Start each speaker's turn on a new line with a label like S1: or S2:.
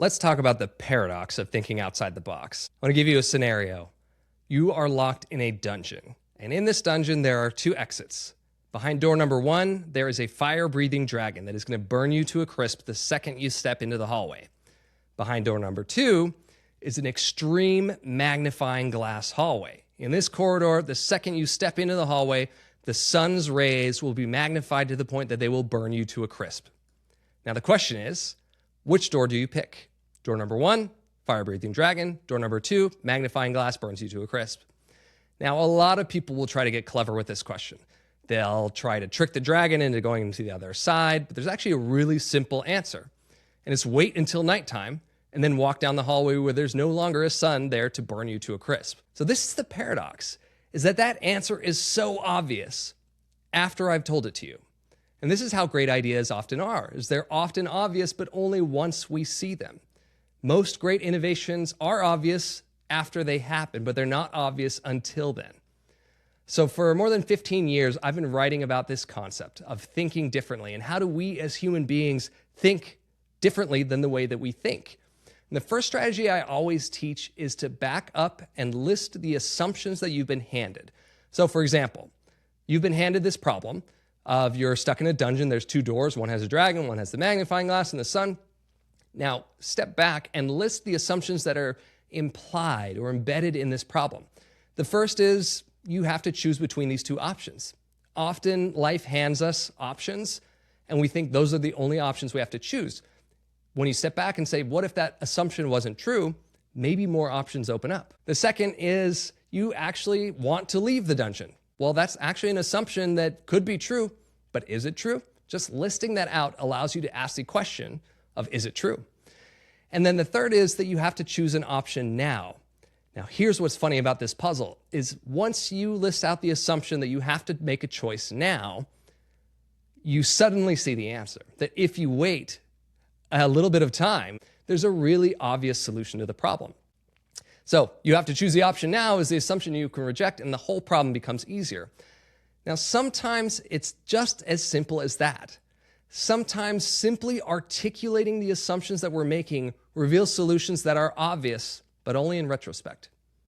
S1: Let's talk about the paradox of thinking outside the box. I want to give you a scenario. You are locked in a dungeon, and in this dungeon, there are two exits. Behind door number 1, there is a fire-breathing dragon that is going to burn you to a crisp the second you step into the hallway. Behind door number 2 is an extreme magnifying glass hallway. In this corridor, the second you step into the hallway, the sun's rays will be magnified to the point that they will burn you to a crisp. Now the question is, which door do you pick? Door number 1, fire-breathing dragon. Door number 2, magnifying glass burns you to a crisp. Now, a lot of people will try to get clever with this question. They'll try to trick the dragon into going into the other side, but there's actually a really simple answer. And it's wait until nighttime and then walk down the hallway where there's no longer a sun there to burn you to a crisp. So this is the paradox, is that answer is so obvious after I've told it to you. And this is how great ideas often are, is they're often obvious, but only once we see them. Most great innovations are obvious after they happen, but they're not obvious until then. So for more than 15 years, I've been writing about this concept of thinking differently and how do we as human beings think differently than the way that we think. And the first strategy I always teach is to back up and list the assumptions that you've been handed. So for example, you've been handed this problem of you're stuck in a dungeon, there's two doors, one has a dragon, one has the magnifying glass and the sun. Now, step back and list the assumptions that are implied or embedded in this problem. The first is you have to choose between these two options. Often life hands us options and we think those are the only options we have to choose. When you step back and say, what if that assumption wasn't true? Maybe more options open up. The second is you actually want to leave the dungeon. Well, that's actually an assumption that could be true, but is it true? Just listing that out allows you to ask the question of, is it true? And then the third is that you have to choose an option now. Now, here's what's funny about this puzzle, is once you list out the assumption that you have to make a choice now, you suddenly see the answer. That if you wait a little bit of time, there's a really obvious solution to the problem. So you have to choose the option now is the assumption you can reject, and the whole problem becomes easier. Now, sometimes it's just as simple as that. Sometimes simply articulating the assumptions that we're making reveals solutions that are obvious, but only in retrospect.